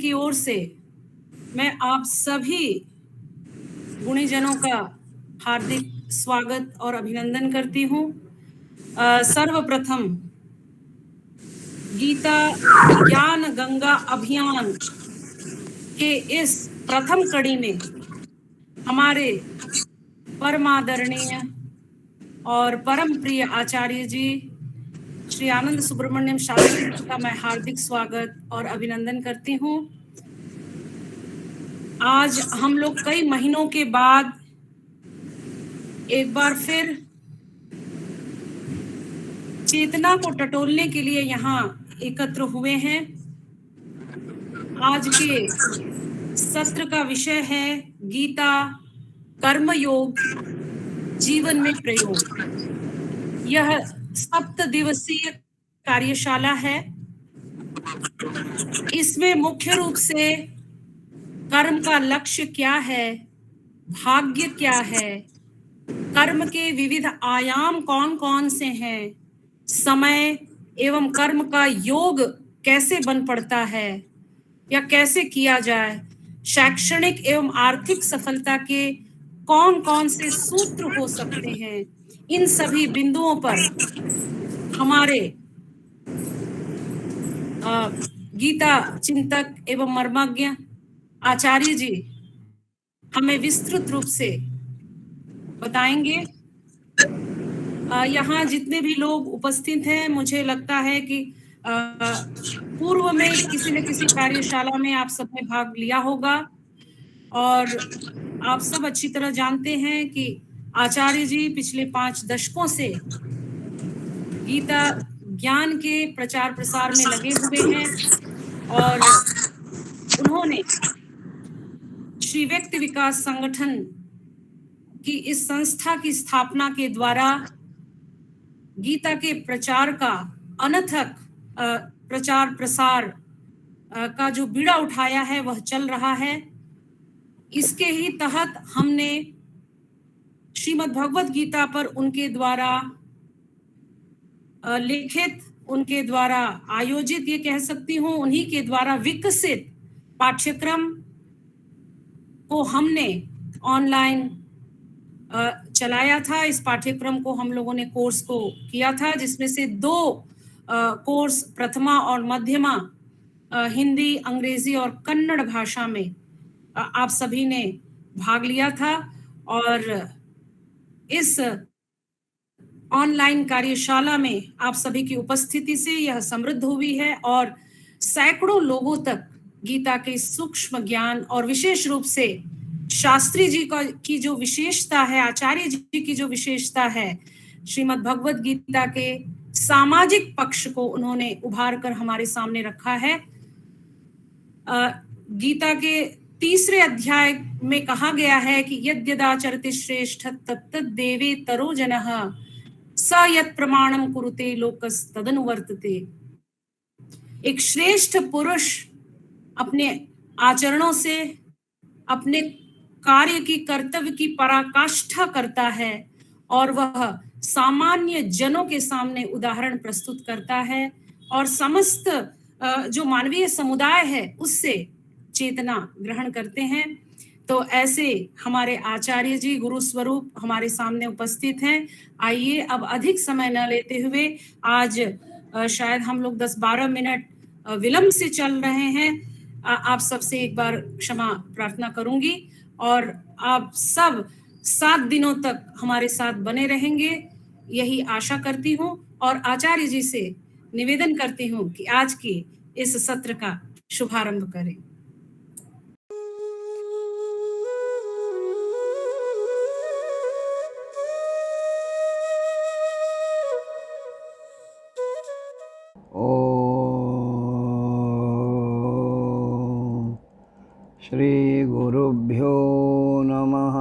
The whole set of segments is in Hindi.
की ओर से मैं आप सभी गुणीजनों का हार्दिक स्वागत और अभिनंदन करती हूँ। सर्वप्रथम गीता ज्ञान गंगा अभियान के इस प्रथम कड़ी में हमारे परमादरणीय और परम प्रिय आचार्य जी श्री आनंद सुब्रमण्यम शास्त्री जी का मैं हार्दिक स्वागत और अभिनंदन करती हूँ। आज हम लोग कई महीनों के बाद एक बार फिर चेतना को टटोलने के लिए यहाँ एकत्र हुए हैं। आज के सत्र का विषय है गीता कर्मयोग जीवन में प्रयोग। यह 7 दिवसीय कार्यशाला है। इसमें मुख्य रूप से कर्म का लक्ष्य क्या है, भाग्य क्या है, कर्म के विविध आयाम कौन कौन से हैं, समय एवं कर्म का योग कैसे बन पड़ता है या कैसे किया जाए, शैक्षणिक एवं आर्थिक सफलता के कौन कौन से सूत्र हो सकते हैं, इन सभी बिंदुओं पर हमारे गीता चिंतक एवं मर्मज्ञ आचार्य जी हमें विस्तृत रूप से बताएंगे। यहाँ जितने भी लोग उपस्थित हैं, मुझे लगता है कि पूर्व में किसी न किसी कार्यशाला में आप सबने भाग लिया होगा और आप सब अच्छी तरह जानते हैं कि आचार्य जी पिछले 5 दशकों से गीता ज्ञान के प्रचार प्रसार में लगे हुए हैं और उन्होंने श्री व्यक्ति विकास संगठन की इस संस्था की स्थापना के द्वारा गीता के प्रचार का अनथक प्रचार प्रसार का जो बीड़ा उठाया है वह चल रहा है। इसके ही तहत हमने श्रीमद् भगवत गीता पर उनके द्वारा लिखित, उनके द्वारा आयोजित, ये कह सकती हूँ उन्हीं के द्वारा विकसित पाठ्यक्रम को हमने ऑनलाइन चलाया था। इस पाठ्यक्रम को हम लोगों ने कोर्स को किया था, जिसमें से 2 कोर्स प्रथमा और मध्यमा हिंदी, अंग्रेजी और कन्नड़ भाषा में आप सभी ने भाग लिया था। और इस ऑनलाइन कार्यशाला में आप सभी की उपस्थिति से यह समृद्ध हुई है और सैकड़ों लोगों तक गीता के सूक्ष्म ज्ञान और विशेष रूप से शास्त्री जी की जो विशेषता है, आचार्य जी की जो विशेषता है, श्रीमद् भगवत गीता के सामाजिक पक्ष को उन्होंने उभार कर हमारे सामने रखा है। गीता के 3रे अध्याय में कहा गया है कि यद्यदाचरति श्रेष्ठ तत्तद् देवे तरो जनः स यत् प्रमाणम कुरुते लोकस तदनुवर्तते। एक श्रेष्ठ पुरुष अपने आचरणों से, अपने कार्य की, कर्तव्य की पराकाष्ठा करता है और वह सामान्य जनों के सामने उदाहरण प्रस्तुत करता है और समस्त जो मानवीय समुदाय है उससे चेतना ग्रहण करते हैं। तो ऐसे हमारे आचार्य जी गुरु स्वरूप हमारे सामने उपस्थित हैं। आइए अब अधिक समय न लेते हुए, आज शायद हम लोग 10-12 मिनट विलंब से चल रहे हैं, आप सबसे एक बार क्षमा प्रार्थना करूंगी और आप सब 7 दिनों तक हमारे साथ बने रहेंगे, यही आशा करती हूँ और आचार्य जी से निवेदन करती हूँ कि आज के इस सत्र का शुभारंभ करें। श्री गुरुभ्यो नमः।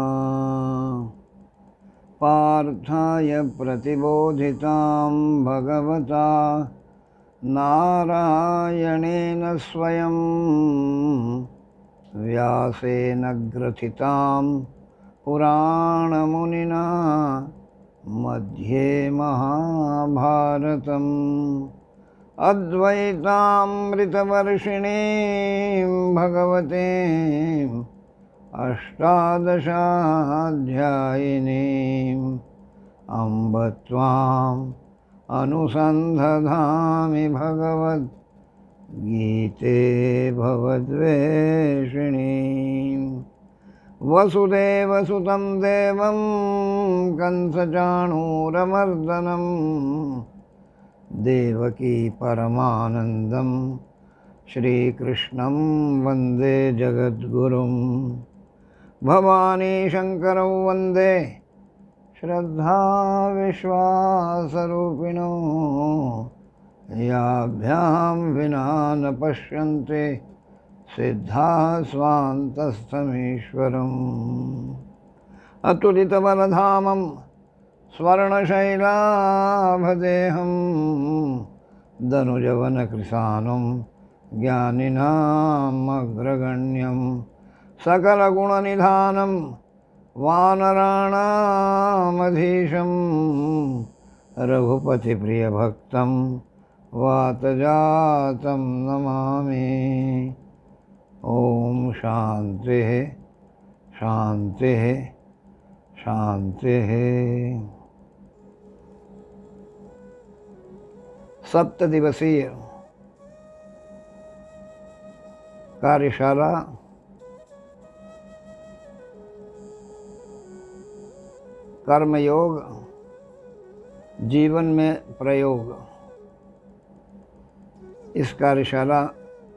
पार्थाय प्रतिबोधितां भगवता नारायणेन स्वयं व्यासेन ग्रथितां पुराणमुनिना मध्ये महाभारतम् अद्वैतामृतवर्षिणीं भगवतीम् अष्टादशाध्यायिनीम् अम्ब त्वाम् अनुसन्धधामि भगवद्गीते भवद्वेषिणीम् वसुदेवसुतं देवं कंसचाणूरमर्दनं देवकी परमानन्दं श्रीकृष्णं वन्दे जगद्गुरुं भवानी शङ्करौ वन्दे श्रद्धाविश्वासरूपिणो याभ्यां विना न पश्यन्ते सिद्धाः स्वान्तस्थमीश्वरम् अतुलितबलधामं स्वर्णशैलाभदेहं दनुजवनकृशानं ज्ञानिनामग्रगण्यं सकलगुणनिधानं वानराणामधीशं रघुपतिप्रियभक्तं वातजातं नमामि। ओम शांति शांति शांति। सप्तदिवसीय कार्यशाला कर्मयोग जीवन में प्रयोग, इस कार्यशाला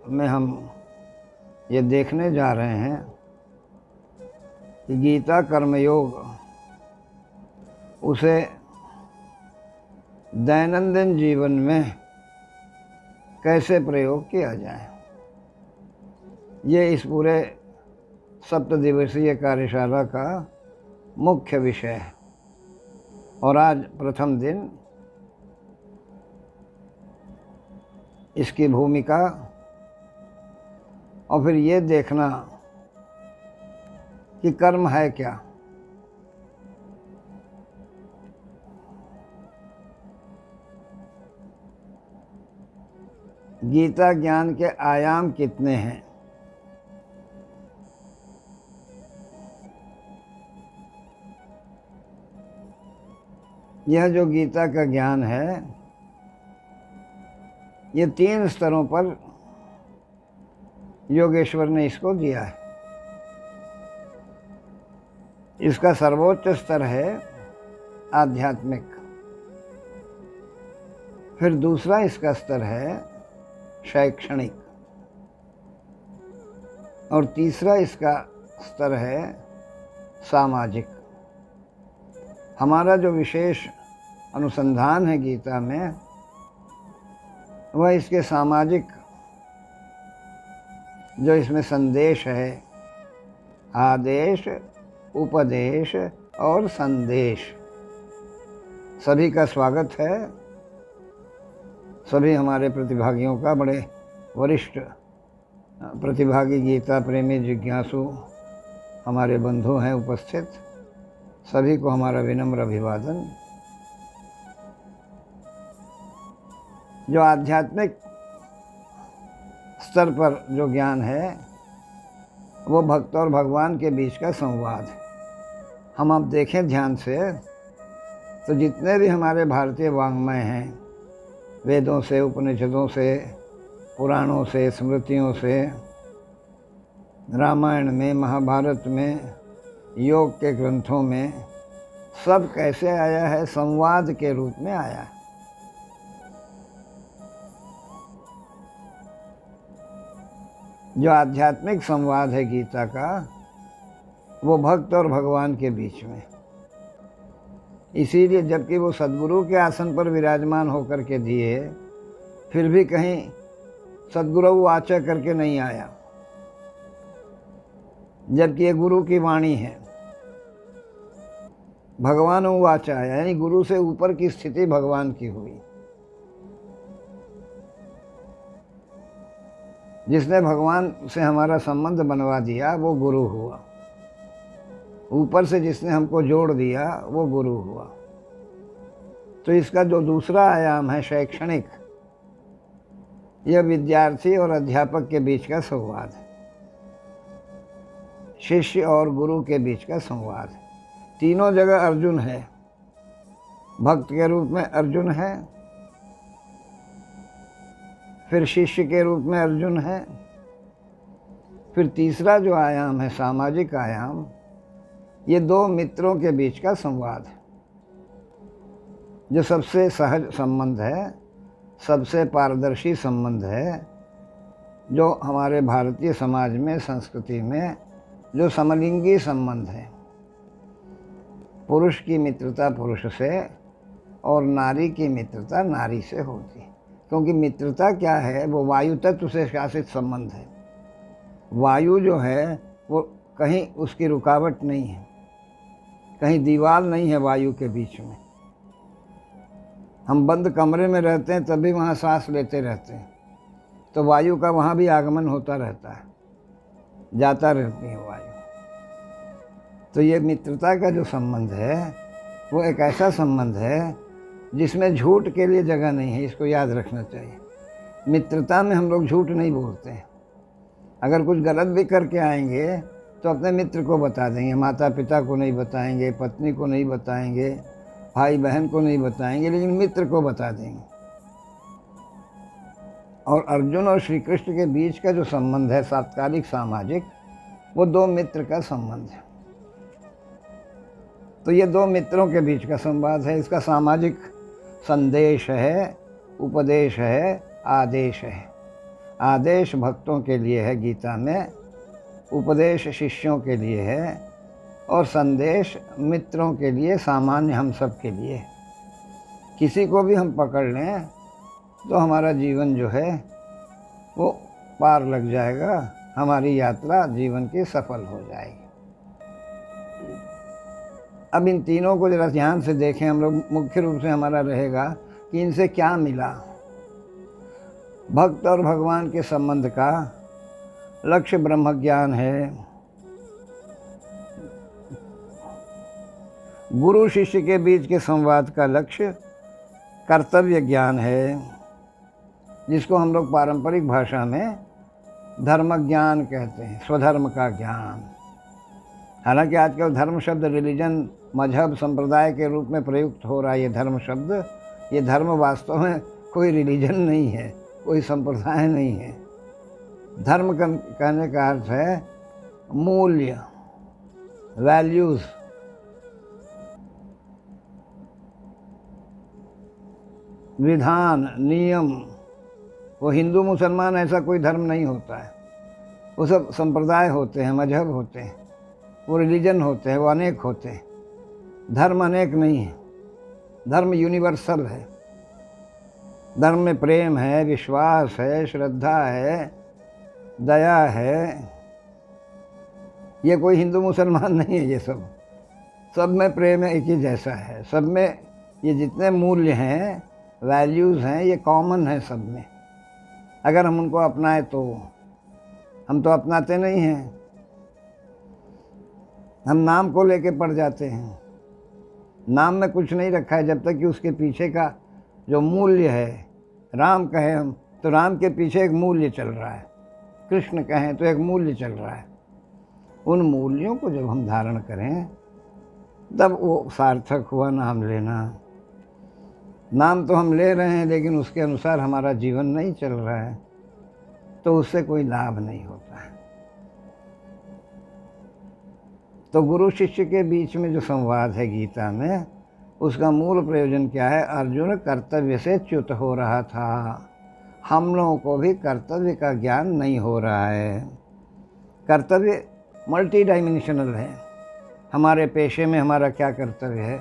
में हम ये देखने जा रहे हैं कि गीता कर्मयोग उसे दैनंदिन जीवन में कैसे प्रयोग किया जाए। ये इस पूरे सप्तदिवसीय कार्यशाला का मुख्य विषय है। और आज प्रथम दिन इसकी भूमिका और फिर ये देखना कि कर्म है क्या। गीता ज्ञान के आयाम कितने हैं। यह जो गीता का ज्ञान है ये 3 स्तरों पर योगेश्वर ने इसको दिया है। इसका सर्वोच्च स्तर है आध्यात्मिक, फिर दूसरा इसका स्तर है शैक्षणिक, और तीसरा इसका स्तर है सामाजिक। हमारा जो विशेष अनुसंधान है गीता में वह इसके सामाजिक जो इसमें संदेश है, आदेश, उपदेश और संदेश, सभी का स्वागत है। सभी हमारे प्रतिभागियों का, बड़े वरिष्ठ प्रतिभागी गीता प्रेमी जिज्ञासु हमारे बंधु हैं उपस्थित, सभी को हमारा विनम्र अभिवादन। जो आध्यात्मिक स्तर पर जो ज्ञान है वो भक्त और भगवान के बीच का संवाद है। हम अब देखें ध्यान से तो जितने भी हमारे भारतीय वाङ्मय हैं, वेदों से, उपनिषदों से, पुराणों से, स्मृतियों से, रामायण में, महाभारत में, योग के ग्रंथों में, सब कैसे आया है? संवाद के रूप में आया है। जो आध्यात्मिक संवाद है गीता का वो भक्त और भगवान के बीच में। इसीलिए जबकि वो सद्गुरु के आसन पर विराजमान होकर के दिए, फिर भी कहीं सद्गुरु वाचा करके नहीं आया, जबकि ये गुरु की वाणी है। भगवान वाचा आया, यानी गुरु से ऊपर की स्थिति भगवान की हुई। जिसने भगवान से हमारा संबंध बनवा दिया वो गुरु हुआ। ऊपर से जिसने हमको जोड़ दिया वो गुरु हुआ। तो इसका जो दूसरा आयाम है शैक्षणिक, यह विद्यार्थी और अध्यापक के बीच का संवाद है, शिष्य और गुरु के बीच का संवाद है। तीनों जगह अर्जुन है, भक्त के रूप में अर्जुन है, फिर शिष्य के रूप में अर्जुन है, फिर तीसरा जो आयाम है सामाजिक आयाम, ये दो मित्रों के बीच का संवाद है, जो सबसे सहज संबंध है, सबसे पारदर्शी संबंध है, जो हमारे भारतीय समाज में, संस्कृति में जो समलिंगी संबंध है। पुरुष की मित्रता पुरुष से और नारी की मित्रता नारी से होती है, क्योंकि मित्रता क्या है, वो वायु तत्व से शासित संबंध है। वायु जो है वो कहीं उसकी रुकावट नहीं है, कहीं दीवार नहीं है वायु के बीच में। हम बंद कमरे में रहते हैं तब भी वहाँ सांस लेते रहते हैं, तो वायु का वहाँ भी आगमन होता रहता है, जाता रहती है वायु। तो ये मित्रता का जो संबंध है वो एक ऐसा संबंध है जिसमें झूठ के लिए जगह नहीं है, इसको याद रखना चाहिए। मित्रता में हम लोग झूठ नहीं बोलते हैं। अगर कुछ गलत भी करके आएंगे तो अपने मित्र को बता देंगे, माता पिता को नहीं बताएंगे, पत्नी को नहीं बताएंगे, भाई बहन को नहीं बताएंगे, लेकिन मित्र को बता देंगे। और अर्जुन और श्री कृष्ण के बीच का जो संबंध है तात्कालिक सामाजिक, वो दो मित्र का संबंध है। तो ये दो मित्रों के बीच का संवाद है। इसका सामाजिक संदेश है, उपदेश है, आदेश है। आदेश भक्तों के लिए है गीता में, उपदेश शिष्यों के लिए है, और संदेश मित्रों के लिए, सामान्य हम सब के लिए। किसी को भी हम पकड़ लें तो हमारा जीवन जो है वो पार लग जाएगा, हमारी यात्रा जीवन की सफल हो जाएगी। अब इन तीनों को जरा ध्यान से देखें हम लोग। मुख्य रूप से हमारा रहेगा कि इनसे क्या मिला। भक्त और भगवान के संबंध का लक्ष्य ब्रह्म ज्ञान है। गुरु शिष्य के बीच के संवाद का लक्ष्य कर्तव्य ज्ञान है, जिसको हम लोग पारंपरिक भाषा में धर्म ज्ञान कहते हैं, स्वधर्म का ज्ञान। हालांकि आजकल धर्म शब्द रिलीजन, मजहब, संप्रदाय के रूप में प्रयुक्त हो रहा है। ये धर्म शब्द, ये धर्म वास्तव में कोई रिलीजन नहीं है, कोई संप्रदाय नहीं है। धर्म कहने का अर्थ है मूल्य, वैल्यूज़। विधान, नियम। वो हिंदू मुसलमान ऐसा कोई धर्म नहीं होता है, वो सब संप्रदाय होते हैं, मजहब होते हैं, वो रिलीजन होते हैं, वो अनेक होते हैं। धर्म अनेक नहीं है, धर्म यूनिवर्सल है। धर्म में प्रेम है, विश्वास है, श्रद्धा है, दया है। ये कोई हिंदू मुसलमान नहीं है, ये सब में प्रेम है, एक ही जैसा है। सब में ये जितने मूल्य हैं, वैल्यूज़ हैं, ये कॉमन है सब में। अगर हम उनको अपनाएं तो, हम तो अपनाते नहीं हैं। हम नाम को लेके पड़ जाते हैं। नाम में कुछ नहीं रखा है जब तक कि उसके पीछे का जो मूल्य है, राम कहें हम तो राम के पीछे एक मूल्य चल रहा है, कृष्ण कहें तो एक मूल्य चल रहा है। उन मूल्यों को जब हम धारण करें तब वो सार्थक हुआ नाम लेना। नाम तो हम ले रहे हैं लेकिन उसके अनुसार हमारा जीवन नहीं चल रहा है, तो उससे कोई लाभ नहीं होता है। तो गुरु शिष्य के बीच में जो संवाद है गीता में, उसका मूल प्रयोजन क्या है? अर्जुन कर्तव्य से च्युत हो रहा था। हम लोगों को भी कर्तव्य का ज्ञान नहीं हो रहा है। कर्तव्य मल्टी डायमेंशनल है। हमारे पेशे में हमारा क्या कर्तव्य है,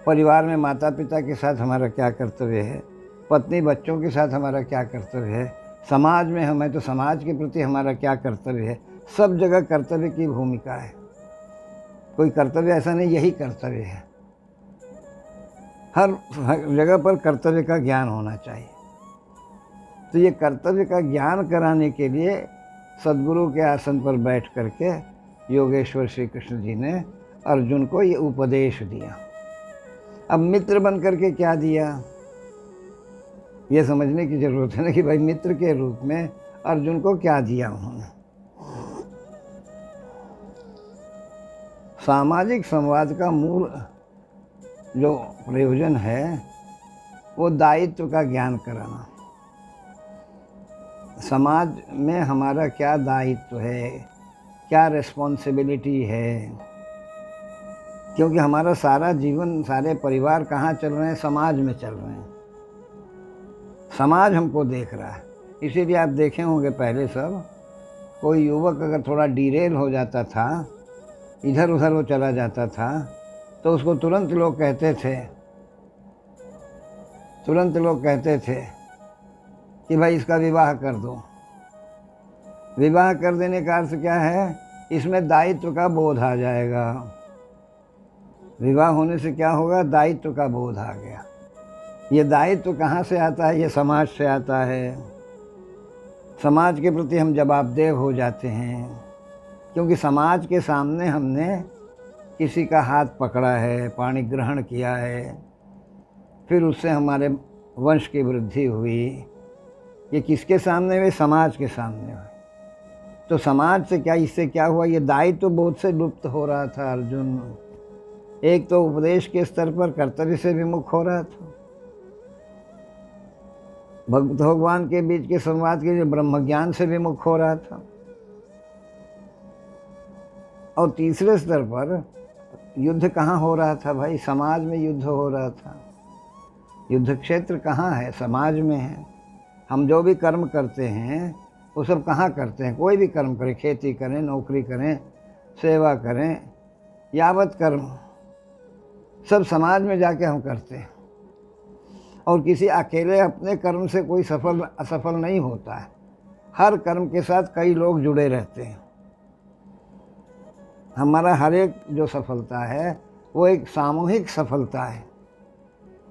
परिवार में माता पिता के साथ हमारा क्या कर्तव्य है, पत्नी बच्चों के साथ हमारा क्या कर्तव्य है, समाज में हमें तो समाज के प्रति हमारा क्या कर्तव्य है। सब जगह कर्तव्य की भूमिका है। कोई कर्तव्य ऐसा नहीं यही कर्तव्य है। हर जगह पर कर्तव्य का ज्ञान होना चाहिए। तो ये कर्तव्य का ज्ञान कराने के लिए सद्गुरु के आसन पर बैठ करके योगेश्वर श्री कृष्ण जी ने अर्जुन को ये उपदेश दिया। अब मित्र बन करके क्या दिया? ये समझने की ज़रूरत है ना कि भाई मित्र के रूप में अर्जुन को क्या दिया उन्होंने। सामाजिक संवाद का मूल जो प्रयोजन है वो दायित्व का ज्ञान कराना। समाज में हमारा क्या दायित्व है, क्या रिस्पॉन्सिबिलिटी है, क्योंकि हमारा सारा जीवन, सारे परिवार कहाँ चल रहे हैं? समाज में चल रहे हैं। समाज हमको देख रहा है। इसीलिए आप देखे होंगे पहले सब, कोई युवक अगर थोड़ा डिरेल हो जाता था, इधर उधर वो चला जाता था, तो उसको तुरंत लोग कहते थे कि भाई इसका विवाह कर दो। विवाह कर देने का अर्थ क्या है? इसमें दायित्व का बोध आ जाएगा। विवाह होने से क्या होगा? दायित्व का बोध आ गया। ये दायित्व कहाँ से आता है? ये समाज से आता है। समाज के प्रति हम जवाबदेह हो जाते हैं, क्योंकि समाज के सामने हमने किसी का हाथ पकड़ा है, पाणी ग्रहण किया है, फिर उससे हमारे वंश की वृद्धि हुई। ये किसके सामने हुई? समाज के सामने हुई। तो समाज से क्या, इससे क्या हुआ? ये दायित्व बोध से लुप्त हो रहा था अर्जुन। एक तो उपदेश के स्तर पर कर्तव्य से विमुख हो रहा था, भक्त भगवान के बीच के संवाद के लिए ब्रह्म ज्ञान से विमुख हो रहा था, और तीसरे स्तर पर युद्ध कहाँ हो रहा था भाई? समाज में युद्ध हो रहा था। युद्ध क्षेत्र कहाँ है? समाज में है। हम जो भी कर्म करते हैं वो सब कहाँ करते हैं? कोई भी कर्म करें, खेती करें, नौकरी करें, सेवा करें, यावत कर्म सब समाज में जाके हम करते हैं। और किसी अकेले अपने कर्म से कोई सफल असफल नहीं होता है। हर कर्म के साथ कई लोग जुड़े रहते हैं। हमारा हर एक जो सफलता है वो एक सामूहिक सफलता है।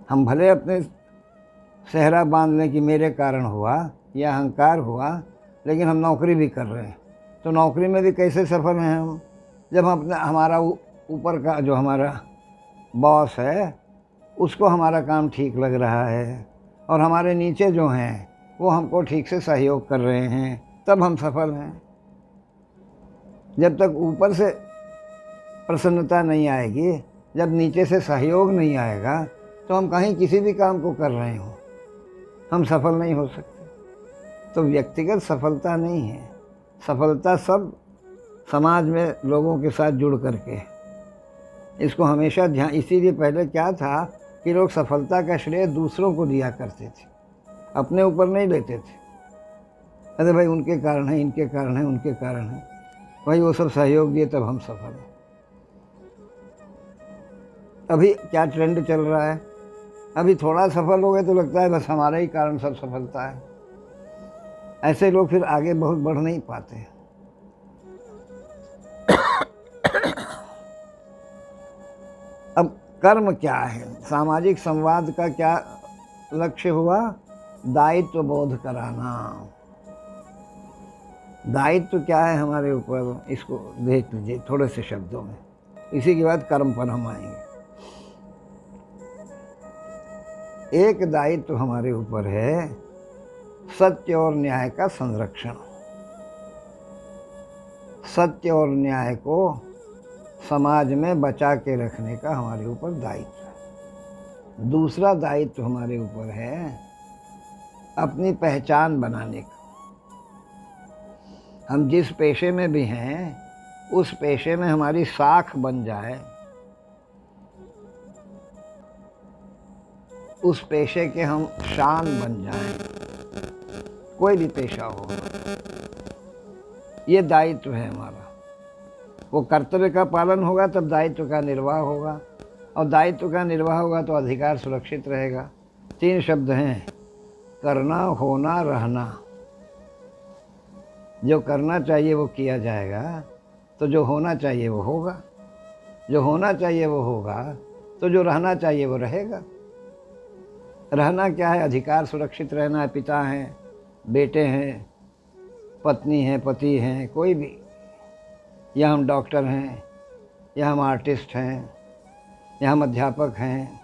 हम भले अपने सेहरा बांध लें कि मेरे कारण हुआ या अहंकार हुआ, लेकिन हम नौकरी भी कर रहे हैं, तो नौकरी में भी कैसे सफल हैं हम? जब हम हमारा ऊपर का जो हमारा बॉस है उसको हमारा काम ठीक लग रहा है, और हमारे नीचे जो हैं वो हमको ठीक से सहयोग कर रहे हैं, तब हम सफल हैं। जब तक ऊपर से प्रसन्नता नहीं आएगी, जब नीचे से सहयोग नहीं आएगा, तो हम कहीं किसी भी काम को कर रहे हों, हम सफल नहीं हो सकते। तो व्यक्तिगत सफलता नहीं है, सफलता सब समाज में लोगों के साथ जुड़ करके। इसको हमेशा ध्यान, इसीलिए पहले क्या था कि लोग सफलता का श्रेय दूसरों को दिया करते थे, अपने ऊपर नहीं लेते थे। अरे भाई उनके कारण है, इनके कारण है, उनके कारण है, भाई वो सब सहयोग दिए तब हम सफल हैं। अभी क्या ट्रेंड चल रहा है? अभी थोड़ा सफल हो गए तो लगता है बस हमारे ही कारण सब सफलता है। ऐसे लोग फिर आगे बहुत बढ़ नहीं पाते। अब कर्म क्या है? सामाजिक संवाद का क्या लक्ष्य हुआ? दायित्व बोध कराना। दायित्व क्या है हमारे ऊपर? इसको देख लीजिए थोड़े से शब्दों में, इसी के बाद कर्म पर हम आएंगे। एक दायित्व हमारे ऊपर है सत्य और न्याय का संरक्षण। सत्य और न्याय को समाज में बचा के रखने का हमारे ऊपर दायित्व है। दूसरा दायित्व हमारे ऊपर है अपनी पहचान बनाने का। हम जिस पेशे में भी हैं उस पेशे में हमारी साख बन जाए, उस पेशे के हम शान बन जाएं, कोई भी पेशा हो, ये दायित्व है हमारा। वो कर्तव्य का पालन होगा तब दायित्व का निर्वाह होगा, और दायित्व का निर्वाह होगा तो अधिकार सुरक्षित रहेगा। 3 शब्द हैं, करना, होना, रहना। जो करना चाहिए वो किया जाएगा, तो जो होना चाहिए वो होगा। जो होना चाहिए वो होगा, तो जो रहना चाहिए वो रहेगा। रहना क्या है? अधिकार सुरक्षित रहना है। पिता हैं, बेटे हैं, पत्नी हैं, पति हैं, कोई भी, या हम डॉक्टर हैं, या हम आर्टिस्ट हैं, या हम अध्यापक हैं,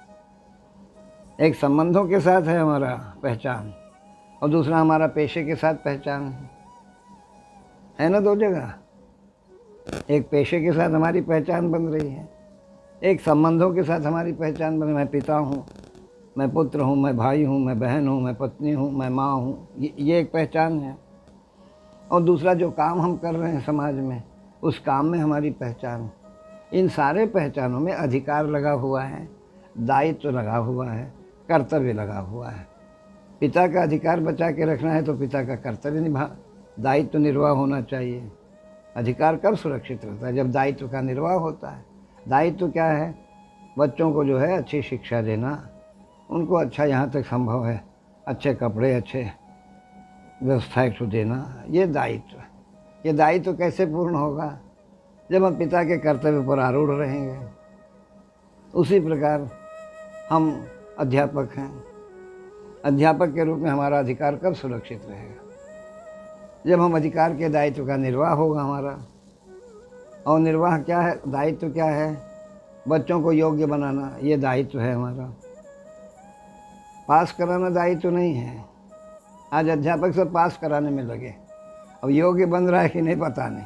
एक संबंधों के साथ है हमारा पहचान, और दूसरा हमारा पेशे के साथ पहचान है ना, दो जगह। एक पेशे के साथ हमारी पहचान बन रही है, एक संबंधों के साथ हमारी पहचान बन, मैं पिता हूँ, मैं पुत्र हूँ, मैं भाई हूँ, मैं बहन हूँ, मैं पत्नी हूँ, मैं माँ हूँ, ये एक पहचान है। और दूसरा जो काम हम कर रहे हैं समाज में, उस काम में हमारी पहचान। इन सारे पहचानों में अधिकार लगा हुआ है, दायित्व लगा हुआ है, कर्तव्य लगा हुआ है। पिता का अधिकार बचा के रखना है तो पिता का कर्तव्य दायित्व निर्वाह होना चाहिए। अधिकार कब सुरक्षित रहता है? जब दायित्व का निर्वाह होता है। दायित्व क्या है? बच्चों को जो है अच्छी शिक्षा देना, उनको अच्छा, यहाँ तक संभव है अच्छे कपड़े, अच्छे व्यवस्थाएं को देना, ये दायित्व। ये दायित्व कैसे पूर्ण होगा? जब हम पिता के कर्तव्य पर आरूढ़ रहेंगे। उसी प्रकार हम अध्यापक हैं, अध्यापक के रूप में हमारा अधिकार कब सुरक्षित रहेगा? जब हम अधिकार के दायित्व का निर्वाह होगा हमारा। और निर्वाह क्या है? दायित्व क्या है? बच्चों को योग्य बनाना, ये दायित्व है हमारा। पास कराना दायित्व नहीं है। आज अध्यापक सब पास कराने में लगे, अब योग्य बन रहा है कि नहीं पता नहीं।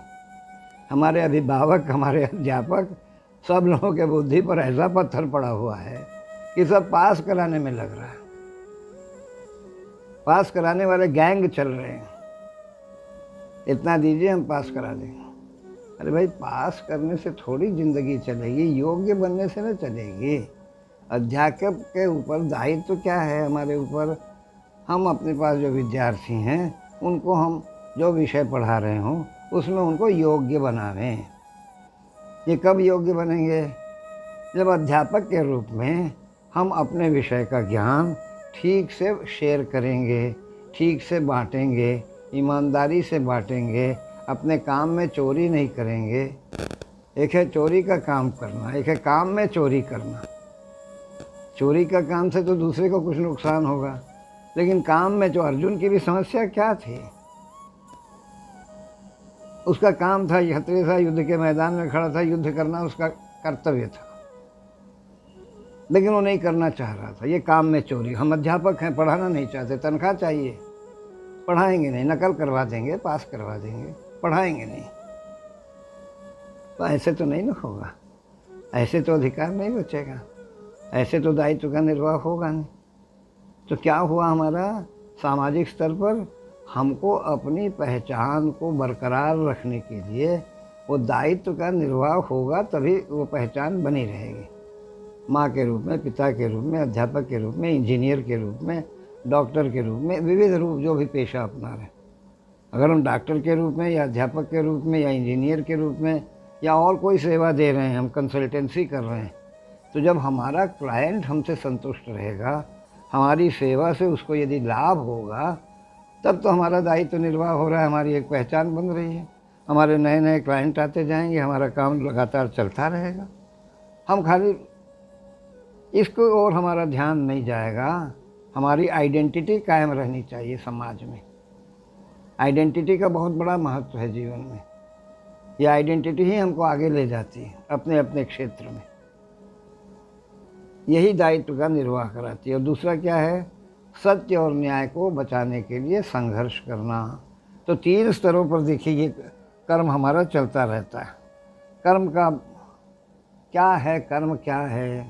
हमारे अभिभावक, हमारे अध्यापक, सब लोगों के बुद्धि पर ऐसा पत्थर पड़ा हुआ है कि सब पास कराने में लग रहा है। पास कराने वाले गैंग चल रहे हैं, इतना दीजिए हम पास करा देंगे। अरे भाई, पास करने से थोड़ी ज़िंदगी चलेगी, योग्य बनने से न चलेगी। अध्यापक के ऊपर दायित्व क्या है? हमारे ऊपर, हम अपने पास जो विद्यार्थी हैं उनको हम जो विषय पढ़ा रहे हों उसमें उनको योग्य बनावें। ये कब योग्य बनेंगे? जब अध्यापक के रूप में हम अपने विषय का ज्ञान ठीक से शेयर करेंगे, ठीक से बांटेंगे, ईमानदारी से बांटेंगे, अपने काम में चोरी नहीं करेंगे। एक है चोरी का काम करना, एक है काम में चोरी करना। चोरी का काम से तो दूसरे को कुछ नुकसान होगा, लेकिन काम में जो अर्जुन की भी समस्या क्या थी? उसका काम था, क्षत्रिय था, युद्ध के मैदान में खड़ा था, युद्ध करना उसका कर्तव्य था, लेकिन वो नहीं करना चाह रहा था। ये काम में चोरी। हम अध्यापक हैं, पढ़ाना नहीं चाहते, तनख्वाह चाहिए, पढ़ाएंगे नहीं, नकल करवा देंगे, पास करवा देंगे, पढ़ाएंगे नहीं। तो ऐसे तो नहीं ना होगा, ऐसे तो अधिकार नहीं बचेगा, ऐसे तो दायित्व का निर्वाह होगा नहीं। तो क्या हुआ हमारा सामाजिक स्तर पर? हमको अपनी पहचान को बरकरार रखने के लिए वो दायित्व का निर्वाह होगा, तभी वो पहचान बनी रहेगी। माँ के रूप में, पिता के रूप में, अध्यापक के रूप में, इंजीनियर के रूप में, डॉक्टर के रूप में, विविध रूप जो भी पेशा अपना रहे। अगर हम डॉक्टर के रूप में या अध्यापक के रूप में या इंजीनियर के रूप में या और कोई सेवा दे रहे हैं, हम कंसल्टेंसी कर रहे हैं, तो जब हमारा क्लाइंट हमसे संतुष्ट रहेगा, हमारी सेवा से उसको यदि लाभ होगा, तब तो हमारा दायित्व निर्वाह हो रहा है, हमारी एक पहचान बन रही है। हमारे नए नए क्लाइंट आते जाएंगे, हमारा काम लगातार चलता रहेगा। हम खाली इसको और हमारा ध्यान नहीं जाएगा। हमारी आइडेंटिटी कायम रहनी चाहिए समाज में। आइडेंटिटी का बहुत बड़ा महत्व है जीवन में। ये आइडेंटिटी ही हमको आगे ले जाती है अपने अपने क्षेत्र में, यही दायित्व का निर्वाह कराती है। और दूसरा क्या है? सत्य और न्याय को बचाने के लिए संघर्ष करना। तो 3 स्तरों पर देखिए ये कर्म हमारा चलता रहता है। कर्म का क्या है? कर्म क्या है?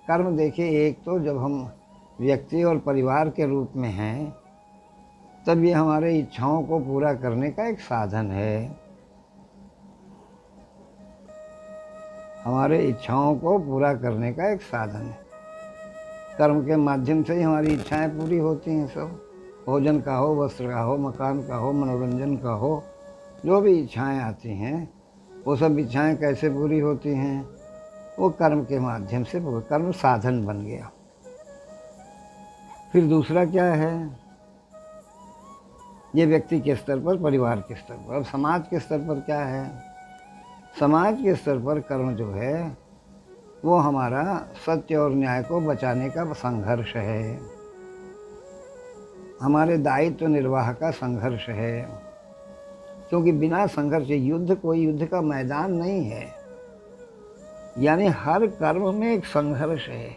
कर्म देखिए, एक तो जब हम व्यक्ति और परिवार के रूप में हैं, तब ये हमारे इच्छाओं को पूरा करने का एक साधन है। हमारे इच्छाओं को पूरा करने का एक साधन है। कर्म के माध्यम से ही हमारी इच्छाएं पूरी होती हैं। सब भोजन का हो, वस्त्र का हो, मकान का हो, मनोरंजन का हो, जो भी इच्छाएं आती हैं, वो सब इच्छाएं कैसे पूरी होती हैं? वो कर्म के माध्यम से। कर्म साधन बन गया। फिर दूसरा क्या है? ये व्यक्ति के स्तर पर, परिवार के स्तर पर। और समाज के स्तर पर क्या है? समाज के स्तर पर कर्म जो है वो हमारा सत्य और न्याय को बचाने का संघर्ष है, हमारे दायित्व निर्वाह का संघर्ष है। क्योंकि बिना संघर्ष, युद्ध कोई युद्ध का मैदान नहीं है, यानी हर कर्म में एक संघर्ष है।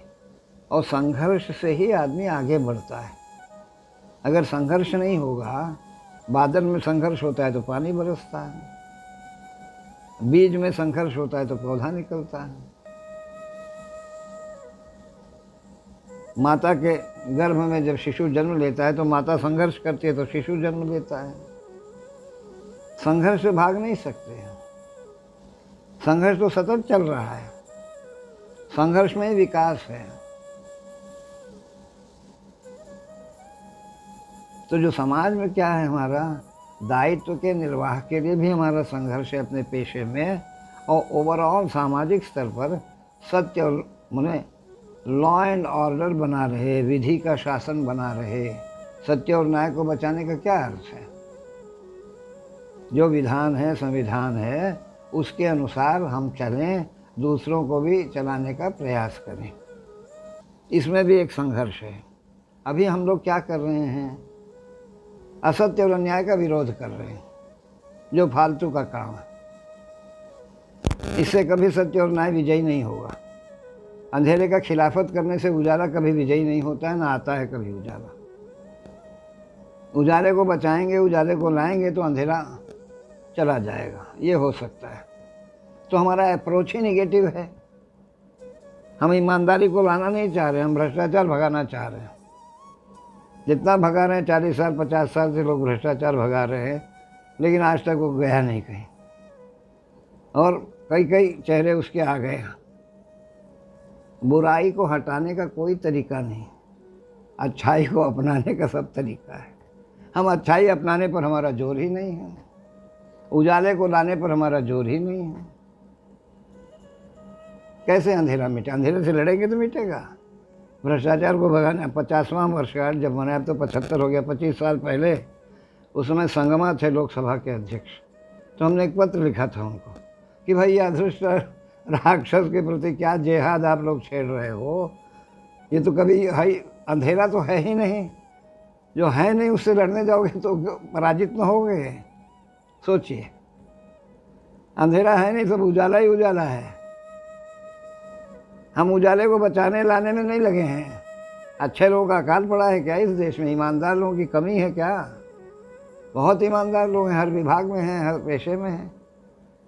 और संघर्ष से ही आदमी आगे बढ़ता है। अगर संघर्ष नहीं होगा, बादल में संघर्ष होता है तो पानी बरसता है, बीज में संघर्ष होता है तो पौधा निकलता है, माता के गर्भ में जब शिशु जन्म लेता है तो माता संघर्ष करती है तो शिशु जन्म लेता है। संघर्ष से भाग नहीं सकते, संघर्ष तो सतत चल रहा है, संघर्ष में ही विकास है। तो जो समाज में क्या है, हमारा दायित्व के निर्वाह के लिए भी हमारा संघर्ष है अपने पेशे में, और ओवरऑल सामाजिक स्तर पर सत्य और माने लॉ एंड ऑर्डर बना रहे, विधि का शासन बना रहे। सत्य और न्याय को बचाने का क्या अर्थ है? जो विधान है, संविधान है, उसके अनुसार हम चलें, दूसरों को भी चलाने का प्रयास करें। इसमें भी एक संघर्ष है। अभी हम लोग क्या कर रहे हैं? असत्य और अन्याय का विरोध कर रहे हैं, जो फालतू का काम है। इससे कभी सत्य और न्याय विजयी नहीं होगा। अंधेरे का खिलाफत करने से उजाला कभी विजयी नहीं होता है, ना आता है कभी उजाला। उजाले को बचाएंगे, उजाले को लाएंगे तो अंधेरा चला जाएगा, ये हो सकता है। तो हमारा अप्रोच ही निगेटिव है। हम ईमानदारी को लाना नहीं चाह रहे, हम भ्रष्टाचार भगाना चाह रहे हैं। जितना भगा रहे हैं, 40 साल 50 साल से लोग भ्रष्टाचार भगा रहे हैं, लेकिन आज तक वो गया नहीं कहीं, और कई कई चेहरे उसके आ गए। बुराई को हटाने का कोई तरीका नहीं, अच्छाई को अपनाने का सब तरीका है। हम अच्छाई अपनाने पर हमारा जोर ही नहीं है, उजाले को लाने पर हमारा जोर ही नहीं है। कैसे अंधेरा मिटे? अंधेरे से लड़ेंगे तो मिटेगा। भ्रष्टाचार को भगाने 50वां वर्षगांठ जब मनाया, अब तो 75 हो गया, 25 साल पहले उस समय संगमा थे लोकसभा के अध्यक्ष। तो हमने एक पत्र लिखा था उनको कि भाई ये अदृष्ट राक्षस के प्रति क्या जेहाद आप लोग छेड़ रहे हो? ये तो कभी है, अंधेरा तो है ही नहीं, जो है नहीं उससे लड़ने जाओगे तो पराजित न होगे। सोचिए, अंधेरा है नहीं, सब उजाला ही उजाला है। हम उजाले को बचाने लाने में नहीं लगे हैं। अच्छे लोगों का अकाल पड़ा है क्या इस देश में? ईमानदार लोगों की कमी है क्या? बहुत ईमानदार लोग हैं, हर विभाग में हैं, हर पेशे में हैं,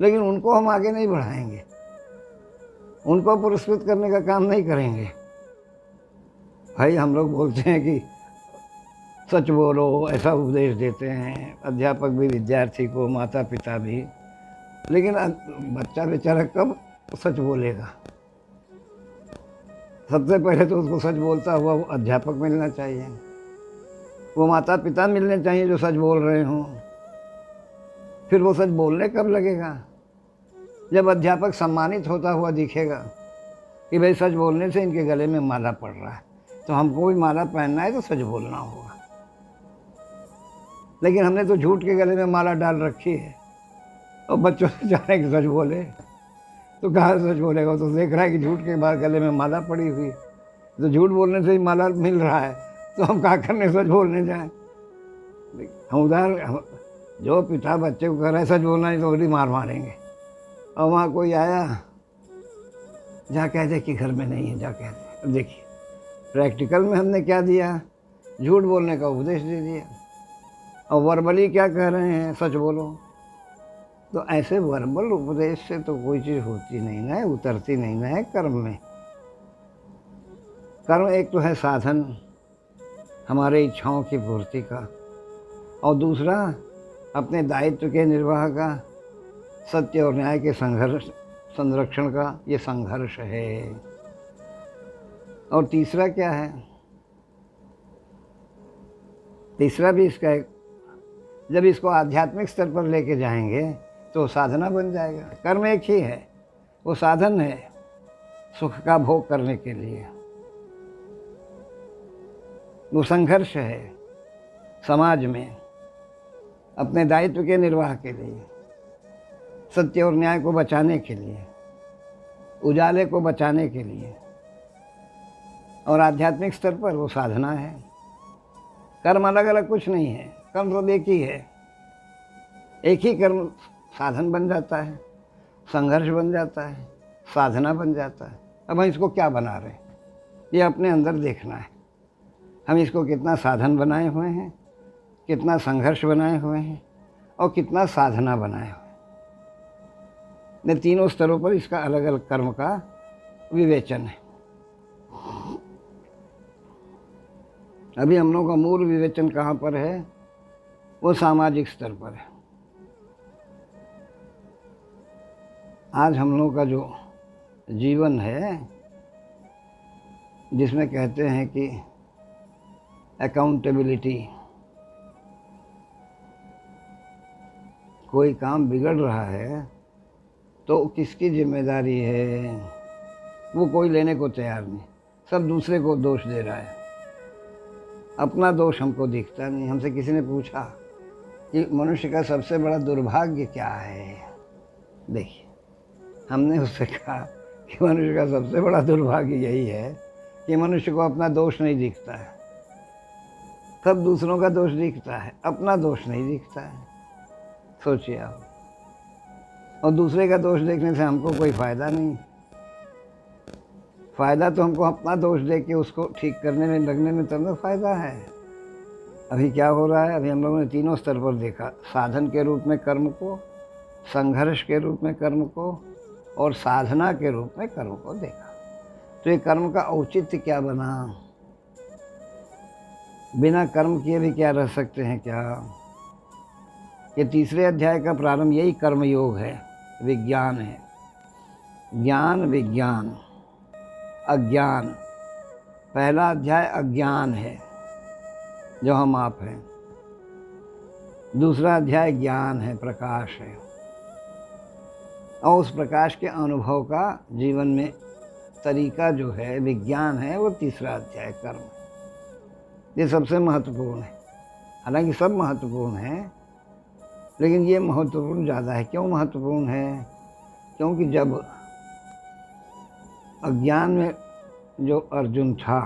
लेकिन उनको हम आगे नहीं बढ़ाएंगे, उनको पुरस्कृत करने का काम नहीं करेंगे। भाई हम लोग बोलते हैं कि सच बोलो, ऐसा उपदेश देते हैं अध्यापक भी विद्यार्थी को, माता पिता भी, लेकिन बच्चा बेचारा कब सच बोलेगा? सबसे पहले तो उसको सच बोलता हुआ वो अध्यापक मिलना चाहिए, वो माता पिता मिलने चाहिए जो सच बोल रहे हों। फिर वो सच बोलने कब लगेगा? जब अध्यापक सम्मानित होता हुआ दिखेगा कि भाई सच बोलने से इनके गले में माला पड़ रहा है, तो हमको भी माला पहनना है तो सच बोलना होगा। लेकिन हमने तो झूठ के गले में माला डाल रखी है, और बच्चों से चाह रहे कि सच बोले, तो कहाँ सच बोलेगा? तो देख रहा है कि झूठ के बाद गले में माला पड़ी हुई, तो झूठ बोलने से ही माला मिल रहा है, तो हम क्या करने सच बोलने जाएं? हम उदाहरण, जो पिता बच्चे को कह रहा है सच बोलना नहीं तो बड़ी मार मारेंगे, और वहाँ कोई आया, जा कह दे कि घर में नहीं है, जा कह दे। अब देखिए प्रैक्टिकल में हमने क्या दिया? झूठ बोलने का उपदेश दे दिया, और वर्बली क्या कह रहे हैं? सच बोलो। तो ऐसे वर्बल उपदेश से तो कोई चीज़ होती नहीं ना, उतरती नहीं ना है कर्म में। कर्म एक तो है साधन हमारे इच्छाओं की पूर्ति का, और दूसरा अपने दायित्व के निर्वाह का, सत्य और न्याय के संरक्षण का ये संघर्ष है। और तीसरा क्या है? तीसरा भी इसका एक, जब इसको आध्यात्मिक स्तर पर लेके जाएंगे तो साधना बन जाएगा। कर्म एक ही है, वो साधन है सुख का भोग करने के लिए, वो संघर्ष है समाज में अपने दायित्व के निर्वाह के लिए, सत्य और न्याय को बचाने के लिए, उजाले को बचाने के लिए। और आध्यात्मिक स्तर पर वो साधना है। कर्म अलग अलग कुछ नहीं है, कर्म तो एक ही है। एक ही कर्म साधन बन जाता है, संघर्ष बन जाता है, साधना बन जाता है। अब हम इसको क्या बना रहे हैं? ये अपने अंदर देखना है। हम इसको कितना साधन बनाए हुए हैं, कितना संघर्ष बनाए हुए हैं और कितना साधना बनाए हुए हैं। ने तीनों स्तरों पर इसका अलग अलग कर्म का विवेचन है। अभी हम लोगों का मूल विवेचन कहाँ पर है? वो सामाजिक स्तर पर है। आज हम लोगों का जो जीवन है, जिसमें कहते हैं कि अकाउंटेबिलिटी, कोई काम बिगड़ रहा है तो किसकी जिम्मेदारी है, वो कोई लेने को तैयार नहीं, सब दूसरे को दोष दे रहा है। अपना दोष हमको दिखता नहीं। हमसे किसी ने पूछा कि मनुष्य का सबसे बड़ा दुर्भाग्य क्या है? देखिए, हमने उससे कहा कि मनुष्य का सबसे बड़ा दुर्भाग्य यही है कि मनुष्य को अपना दोष नहीं दिखता है। सब दूसरों का दोष दिखता है, अपना दोष नहीं दिखता है। सोचिए आप। और दूसरे का दोष देखने से हमको कोई फ़ायदा नहीं। फ़ायदा तो हमको अपना दोष देख के उसको ठीक करने में लगने में तब फ़ायदा है। अभी क्या हो रहा है? अभी हम लोगों ने तीनों स्तर पर देखा, साधन के रूप में कर्म को, संघर्ष के रूप में कर्म को और साधना के रूप में कर्म को देखा। तो ये कर्म का औचित्य क्या बना? बिना कर्म किए भी क्या रह सकते हैं क्या? ये तीसरे अध्याय का प्रारंभ यही कर्मयोग है, विज्ञान है। ज्ञान, विज्ञान, अज्ञान। पहला अध्याय अज्ञान है, जो हम आप हैं। दूसरा अध्याय ज्ञान है, प्रकाश है। और उस प्रकाश के अनुभव का जीवन में तरीका जो है, विज्ञान है, वो तीसरा अध्याय कर्म है। ये सबसे महत्वपूर्ण है। हालांकि सब महत्वपूर्ण है, लेकिन ये महत्वपूर्ण ज़्यादा है। क्यों महत्वपूर्ण है? क्योंकि जब अज्ञान में जो अर्जुन था,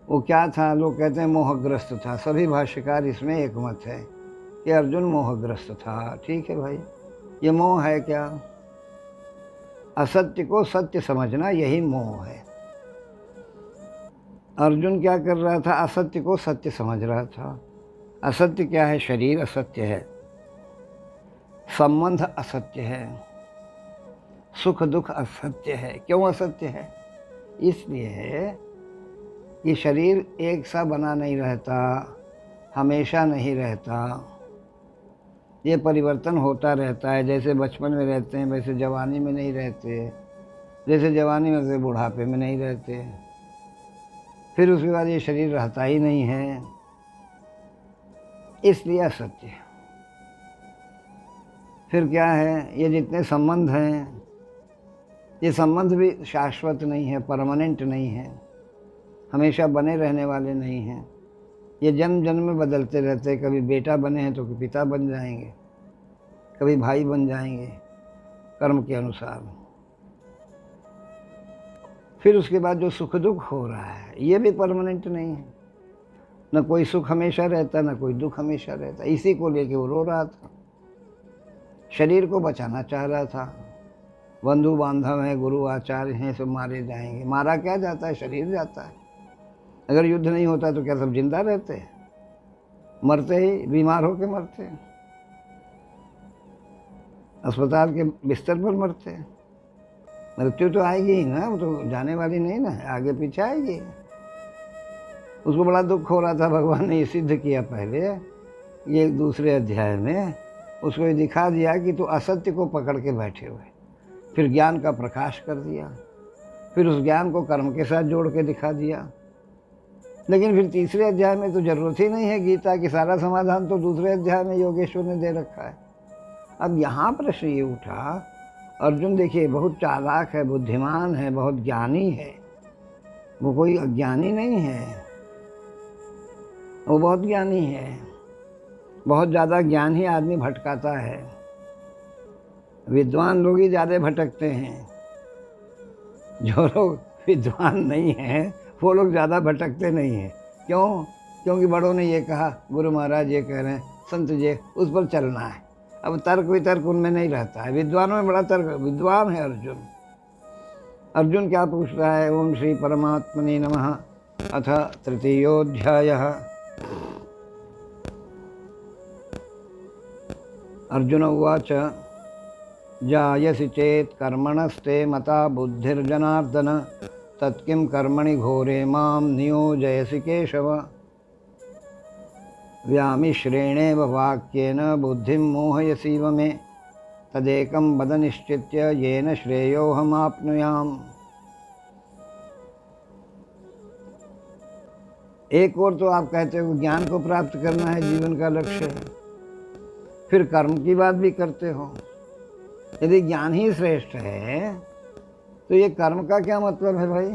वो क्या था? लोग कहते हैं मोहग्रस्त था। सभी भाष्यकार इसमें एकमत है कि अर्जुन मोहग्रस्त था। ठीक है भाई, ये मोह है क्या? असत्य को सत्य समझना, यही मोह है। अर्जुन क्या कर रहा था? असत्य को सत्य समझ रहा था। असत्य क्या है? शरीर असत्य है, संबंध असत्य है, सुख दुख असत्य है। क्यों असत्य है? इसलिए है कि शरीर एक सा बना नहीं रहता, हमेशा नहीं रहता। ये परिवर्तन होता रहता है। जैसे बचपन में रहते हैं वैसे जवानी में नहीं रहते, जैसे जवानी में वैसे बुढ़ापे में नहीं रहते। फिर उसके बाद ये शरीर रहता ही नहीं है, इसलिए असत्य है। फिर क्या है? ये जितने संबंध हैं, ये संबंध भी शाश्वत नहीं है, परमानेंट नहीं है, हमेशा बने रहने वाले नहीं हैं। ये जन्म जन्म में बदलते रहते हैं। कभी बेटा बने हैं तो कभी पिता बन जाएंगे, कभी भाई बन जाएंगे, कर्म के अनुसार। फिर उसके बाद जो सुख दुख हो रहा है, ये भी परमानेंट नहीं है। न कोई सुख हमेशा रहता, न कोई दुख हमेशा रहता। इसी को लेके वो रो रहा था। शरीर को बचाना चाह रहा था। बंधु बांधव हैं, गुरु आचार्य हैं, सब मारे जाएंगे। मारा क्या जाता है? शरीर जाता है। अगर युद्ध नहीं होता तो क्या सब जिंदा रहते? मरते ही, बीमार होके मरते, अस्पताल के बिस्तर पर मरते। मृत्यु तो आएगी ही ना, वो तो जाने वाली नहीं ना, आगे पीछे आएगी। उसको बड़ा दुख हो रहा था। भगवान ने ये सिद्ध किया पहले, ये दूसरे अध्याय में उसको ये दिखा दिया कि तू असत्य को पकड़ के बैठे हुए। फिर ज्ञान का प्रकाश कर दिया, फिर उस ज्ञान को कर्म के साथ जोड़ के दिखा दिया। लेकिन फिर तीसरे अध्याय में तो ज़रूरत ही नहीं है गीता की, सारा समाधान तो दूसरे अध्याय में योगेश्वर ने दे रखा है। अब यहाँ प्रश्न ये उठा, अर्जुन देखिए बहुत चालाक है, बुद्धिमान है, बहुत ज्ञानी है, वो कोई अज्ञानी नहीं है, वो बहुत ज्ञानी है। बहुत ज़्यादा ज्ञान ही आदमी भटकाता है। विद्वान लोग ही ज़्यादा भटकते हैं। जो लोग विद्वान नहीं हैं वो लोग ज़्यादा भटकते नहीं हैं। क्यों? क्योंकि बड़ों ने ये कहा, गुरु महाराज ये कह रहे हैं, संत जी, उस पर चलना है। अब तर्क वितर्क उनमें नहीं रहता है। विद्वानों में बड़ा तर्क। विद्वान है अर्जुन। अर्जुन क्या पूछता है? ओम श्री परमात्मने नमः। अथ तृतीयोऽध्यायः। अर्जुन उवाच जायसि चेत् कर्मणस्ते मता बुद्धिर्जनार्दन तत्किं कर्मणि घोरे मां नियोजयसि केशव। व्यामिश्रेणेव वाक्येन बुद्धिं मोहयसीव मे तदेकं वद निश्चित्य येन श्रेयोऽहमाप्नुयाम्। एक और तो आप कहते हो ज्ञान को प्राप्त करना है, जीवन का लक्ष्य है, फिर कर्म की बात भी करते हो। यदि ज्ञान ही श्रेष्ठ है तो ये कर्म का क्या मतलब है भाई?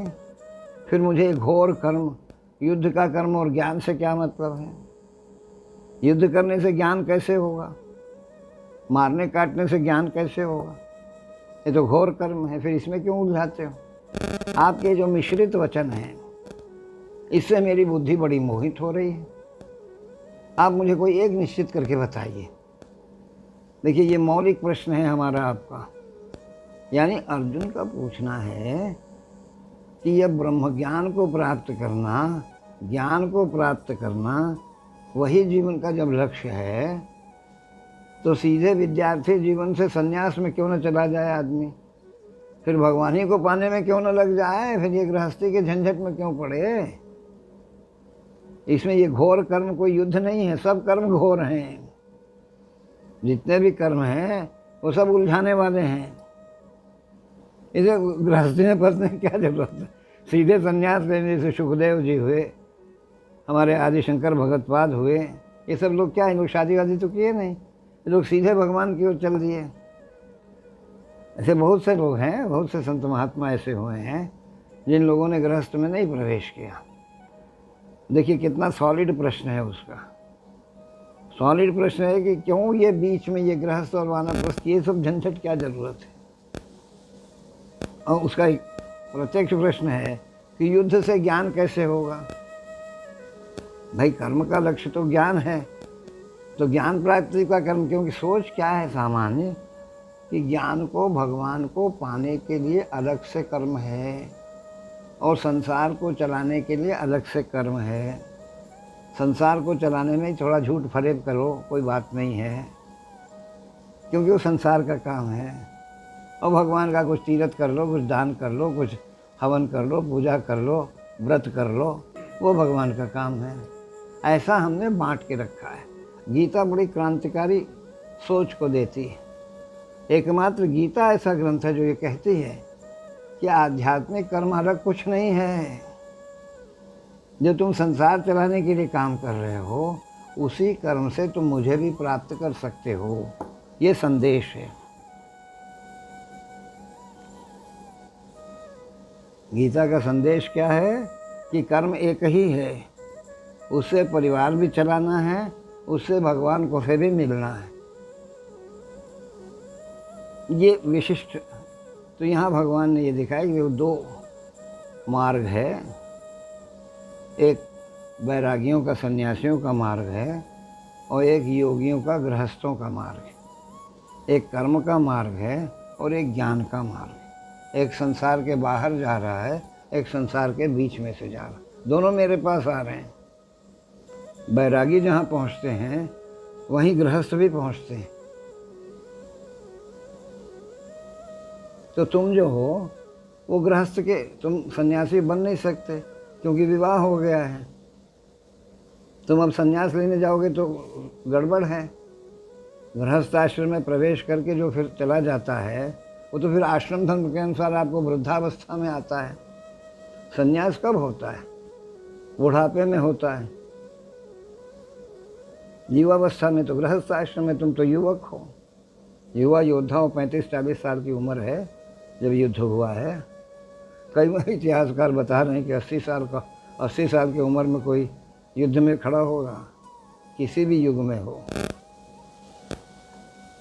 फिर मुझे घोर कर्म, युद्ध का कर्म और ज्ञान से क्या मतलब है? युद्ध करने से ज्ञान कैसे होगा? मारने काटने से ज्ञान कैसे होगा? ये तो घोर कर्म है, फिर इसमें क्यों उलझाते हो? आपके जो मिश्रित वचन हैं इससे मेरी बुद्धि बड़ी मोहित हो रही है। आप मुझे कोई एक निश्चित करके बताइए। देखिए, ये मौलिक प्रश्न है हमारा आपका। यानी अर्जुन का पूछना है कि यह ब्रह्म ज्ञान को प्राप्त करना, ज्ञान को प्राप्त करना वही जीवन का जब लक्ष्य है तो सीधे विद्यार्थी जीवन से संन्यास में क्यों न चला जाए आदमी? फिर भगवान ही को पाने में क्यों न लग जाए? फिर ये गृहस्थी के झंझट में क्यों पड़े? इसमें ये घोर कर्म कोई युद्ध नहीं है, सब कर्म घोर हैं। जितने भी कर्म हैं वो सब उलझाने वाले हैं। इसे गृहस्थी में पड़ने की क्या जरूरत है? सीधे संन्यास लेने से सुखदेव जी हुए, हमारे आदि शंकर भगतपाद हुए, ये सब लोग क्या, इन लोग शादी वादी तो किए नहीं, ये लोग सीधे भगवान की ओर चल दिए। ऐसे बहुत से लोग हैं, बहुत से संत महात्मा ऐसे हुए हैं जिन लोगों ने गृहस्थ में नहीं प्रवेश किया। देखिए कितना सॉलिड प्रश्न है उसका। सॉलिड प्रश्न है कि क्यों ये बीच में ये गृहस्थ और वानप्रस्थ ये सब झंझट क्या जरूरत है? और उसका एक प्रत्यक्ष प्रश्न है कि युद्ध से ज्ञान कैसे होगा? भाई कर्म का लक्ष्य तो ज्ञान है, तो ज्ञान प्राप्ति का कर्म, क्योंकि सोच क्या है सामान्य कि ज्ञान को, भगवान को पाने के लिए अलग से कर्म है और संसार को चलाने के लिए अलग से कर्म है। संसार को चलाने में थोड़ा झूठ फरेब करो, कोई बात नहीं है, क्योंकि वो संसार का काम है। और भगवान का कुछ तीर्थ कर लो, कुछ दान कर लो, कुछ हवन कर लो, पूजा कर लो, व्रत कर लो, वो भगवान का काम है। ऐसा हमने बांट के रखा है। गीता बड़ी क्रांतिकारी सोच को देती है। एकमात्र गीता ऐसा ग्रंथ है जो ये कहती है कि आध्यात्मिक कर्म अलग कुछ नहीं है। जो तुम संसार चलाने के लिए काम कर रहे हो उसी कर्म से तुम मुझे भी प्राप्त कर सकते हो, ये संदेश है। गीता का संदेश क्या है कि कर्म एक ही है, उससे परिवार भी चलाना है, उससे भगवान को से भी मिलना है। ये विशिष्ट, तो यहाँ भगवान ने ये दिखाया कि वो दो मार्ग है। एक वैरागियों का, सन्यासियों का मार्ग है और एक योगियों का, गृहस्थों का मार्ग है। एक कर्म का मार्ग है और एक ज्ञान का मार्ग है। एक संसार के बाहर जा रहा है, एक संसार के बीच में से जा रहा है। दोनों मेरे पास आ रहे हैं। वैरागी जहाँ पहुँचते हैं वहीं गृहस्थ भी पहुँचते हैं। तो तुम जो हो वो गृहस्थ के, तुम सन्यासी बन नहीं सकते क्योंकि विवाह हो गया है। तुम अब सन्यास लेने जाओगे तो गड़बड़ है। गृहस्थ आश्रम में प्रवेश करके जो फिर चला जाता है वो तो फिर आश्रम धर्म के अनुसार आपको वृद्धावस्था में आता है। सन्यास कब होता है? बुढ़ापे में होता है। युवावस्था में तो गृहस्थ आश्रम में तुम तो युवक हो, युवा योद्धा हो। 35-40 साल की उम्र है जब युद्ध हुआ है। कई इतिहासकार बता रहे हैं कि 80 साल की उम्र में कोई युद्ध में खड़ा होगा, किसी भी युग में हो।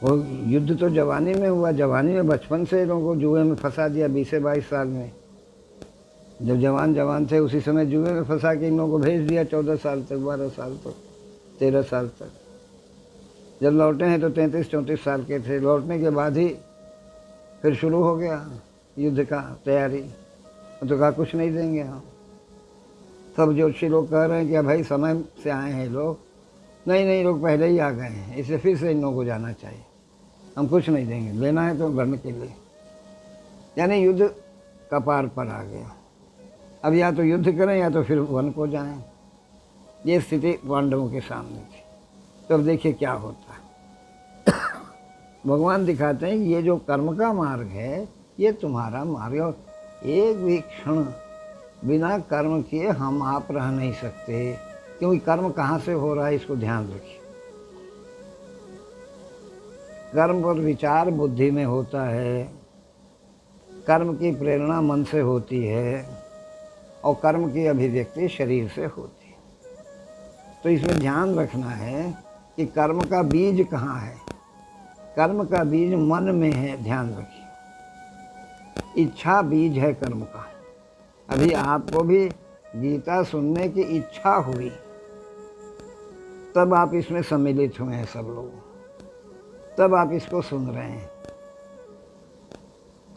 वो युद्ध तो जवानी में हुआ। जवानी में बचपन से लोगों को जुए में फंसा दिया। 20 से 22 साल में जब जवान थे उसी समय जुए में फंसा के इन लोगों को भेज दिया 14 साल तक, 12 साल तक, 13 साल तक। जब लौटे हैं तो 33-34 साल के थे। लौटने के बाद ही फिर शुरू हो गया युद्ध का तैयारी। तो कहा कुछ नहीं देंगे हम। सब ज्योतिषी लोग कह रहे हैं कि भाई समय से आए हैं लोग, नहीं लोग पहले ही आ गए हैं, इसलिए फिर से इन लोगों को जाना चाहिए, हम कुछ नहीं देंगे, लेना है तो भरने के लिए। यानी युद्ध कपार पर आ गया। अब या तो युद्ध करें या तो फिर वन को जाएं। ये स्थिति पांडवों के सामने थी। तो अब देखिए क्या होता है। भगवान दिखाते हैं ये जो कर्म का मार्ग है ये तुम्हारा मार्ग है, और एक भी क्षण बिना कर्म किए हम आप रह नहीं सकते, क्योंकि कर्म कहाँ से हो रहा है इसको ध्यान रखिए। कर्म पर विचार बुद्धि में होता है, कर्म की प्रेरणा मन से होती है, और कर्म की अभिव्यक्ति शरीर से होती है। तो इसमें ध्यान रखना है कि कर्म का बीज कहाँ है। कर्म का बीज मन में है, ध्यान रखिए। इच्छा बीज है कर्म का। अभी आपको भी गीता सुनने की इच्छा हुई, तब आप इसमें सम्मिलित हुए हैं सब लोग, तब आप इसको सुन रहे हैं।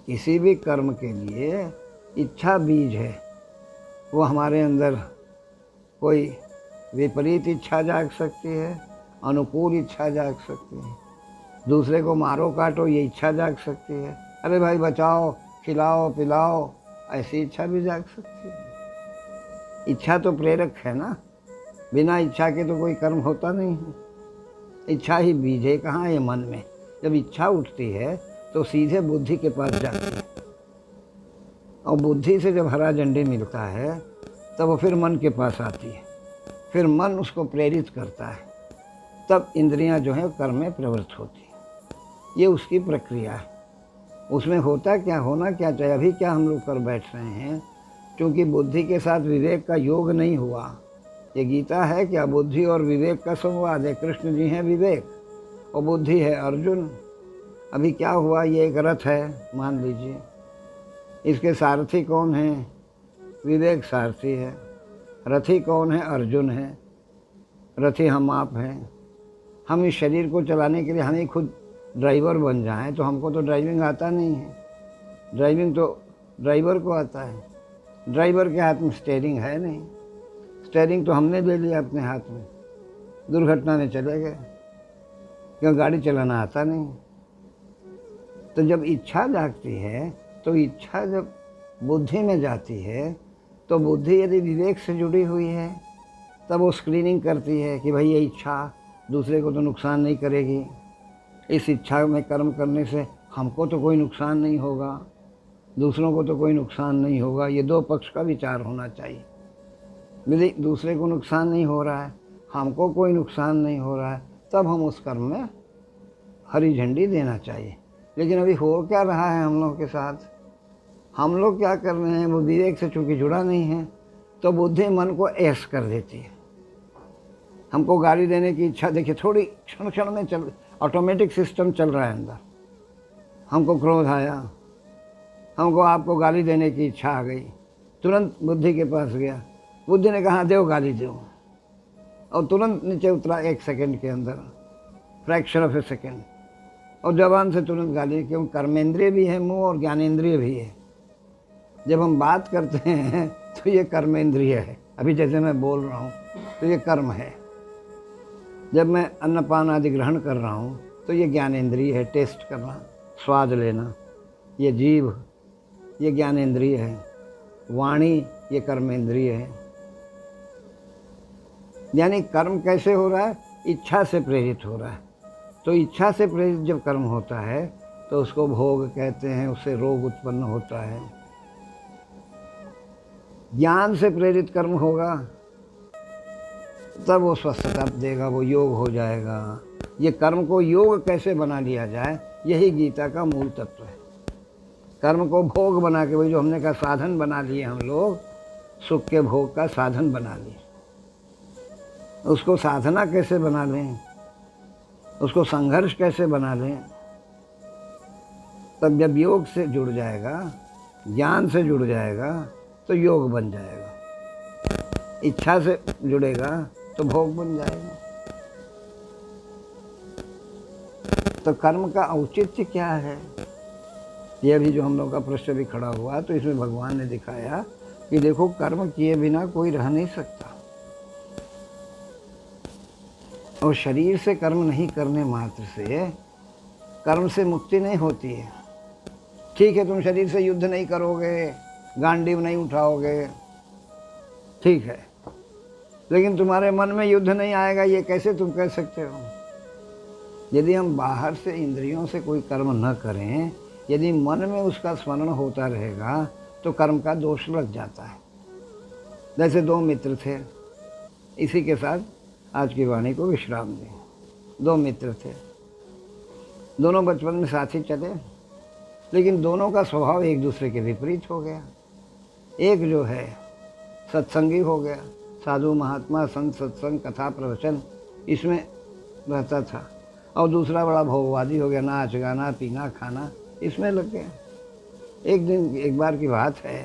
किसी भी कर्म के लिए इच्छा बीज है। वो हमारे अंदर कोई विपरीत इच्छा जाग सकती है, अनुकूल इच्छा जाग सकती है, दूसरे को मारो काटो ये इच्छा जाग सकती है, अरे भाई बचाओ खिलाओ पिलाओ ऐसी इच्छा भी जाग सकती है। इच्छा तो प्रेरक है ना, बिना इच्छा के तो कोई कर्म होता नहीं है। इच्छा ही बीज है। कहाँ है? मन में। जब इच्छा उठती है तो सीधे बुद्धि के पास जाती है, और बुद्धि से जब हरा झंडी मिलता है तब वो फिर मन के पास आती है, फिर मन उसको प्रेरित करता है, तब इंद्रियां जो हैं कर्म में प्रवृत्त होती हैं। ये उसकी प्रक्रिया है। उसमें होता क्या, होना क्या चाहिए। अभी क्या हम लोग कर बैठ रहे हैं, क्योंकि बुद्धि के साथ विवेक का योग नहीं हुआ। ये गीता है क्या? बुद्धि और विवेक का संवाद है। कृष्ण जी हैं विवेक और बुद्धि है अर्जुन। अभी क्या हुआ, ये एक रथ है मान लीजिए, इसके सारथी कौन है? विवेक सारथी है। रथी कौन है? अर्जुन है। रथी हम आप हैं। हम इस शरीर को चलाने के लिए हम ही खुद ड्राइवर बन जाएं, तो हमको तो ड्राइविंग आता नहीं है। ड्राइविंग तो ड्राइवर को आता है। ड्राइवर के हाथ में स्टीयरिंग है नहीं। स्टीयरिंग तो हमने ले लिया अपने हाथ में, दुर्घटना में चले गए, क्यों? गाड़ी चलाना आता नहीं। तो जब इच्छा जागती है, तो इच्छा जब बुद्धि में जाती है, तो बुद्धि यदि विवेक से जुड़ी हुई है तब वो स्क्रीनिंग करती है कि भाई ये इच्छा दूसरे को तो नुकसान नहीं करेगी, इस इच्छा में कर्म करने से हमको तो कोई नुकसान नहीं होगा, दूसरों को तो कोई नुकसान नहीं होगा। ये दो पक्ष का विचार होना चाहिए। यदि दूसरे को नुकसान नहीं हो रहा है, हमको कोई नुकसान नहीं हो रहा है, तब हम उस कर्म में हरी झंडी देना चाहिए। लेकिन अभी हो क्या रहा है हम लोग के साथ? हम लोग क्या कर रहे हैं, वो विवेक से चूँकि जुड़ा नहीं है, तो बुद्धि मन को ऐश कर देती है। हमको गाली देने की इच्छा, देखिए थोड़ी क्षण क्षण में चल, ऑटोमेटिक सिस्टम चल रहा है अंदर। हमको क्रोध आया, हमको आपको गाली देने की इच्छा आ गई, तुरंत बुद्धि के पास गया। बुद्धि ने कहा दो गाली दो, और तुरंत नीचे उतरा 1 सेकंड के अंदर, फ्रैक्शन ऑफ ए सेकंड, और जबान से तुरंत गाली। क्यों? कर्मेंद्रिय भी है मुंह और ज्ञानेंद्रिय भी है। जब हम बात करते हैं तो ये कर्मेंद्रिय है। अभी जैसे मैं बोल रहा हूँ तो ये कर्म है। जब मैं अन्नपान आदि ग्रहण कर रहा हूँ तो ये ज्ञानेंद्रिय है, टेस्ट करना, स्वाद लेना। ये जीभ, ये ज्ञानेंद्रिय है। वाणी, ये कर्मेंद्रिय है। यानी कर्म कैसे हो रहा है? इच्छा से प्रेरित हो रहा है। तो इच्छा से प्रेरित जब कर्म होता है तो उसको भोग कहते हैं, उससे रोग उत्पन्न होता है। ज्ञान से प्रेरित कर्म होगा तब वो स्वस्थता देगा, वो योग हो जाएगा। ये कर्म को योग कैसे बना लिया जाए, यही गीता का मूल तत्व है। कर्म को भोग बना के, वही जो हमने कहा साधन बना लिए हम लोग, सुख के भोग का साधन बना लिए। उसको साधना कैसे बना लें, उसको संघर्ष कैसे बना लें? तब जब योग से जुड़ जाएगा, ज्ञान से जुड़ जाएगा, तो योग बन जाएगा। इच्छा से जुड़ेगा तो भोग बन जाएगा। तो कर्म का औचित्य क्या है? ये अभी जो हम लोग का प्रश्न भी खड़ा हुआ तो इसमें भगवान ने दिखाया कि देखो कर्म किए बिना कोई रह नहीं सकता, और शरीर से कर्म नहीं करने मात्र से कर्म से मुक्ति नहीं होती है। ठीक है, तुम शरीर से युद्ध नहीं करोगे, गांडीव नहीं उठाओगे, ठीक है, लेकिन तुम्हारे मन में युद्ध नहीं आएगा, ये कैसे तुम कह सकते हो? यदि हम बाहर से इंद्रियों से कोई कर्म न करें, यदि मन में उसका स्मरण होता रहेगा तो कर्म का दोष लग जाता है। जैसे दो मित्र थे, इसी के साथ आज की वाणी को विश्राम दें। दो मित्र थे, दोनों बचपन में साथ ही चले, लेकिन दोनों का स्वभाव एक दूसरे के विपरीत हो गया। एक जो है सत्संगी हो गया, साधु महात्मा संत सत्संग कथा प्रवचन इसमें रहता था, और दूसरा बड़ा भोगवादी हो गया, नाच गाना पीना खाना इसमें लग गया। एक दिन एक बार की बात है,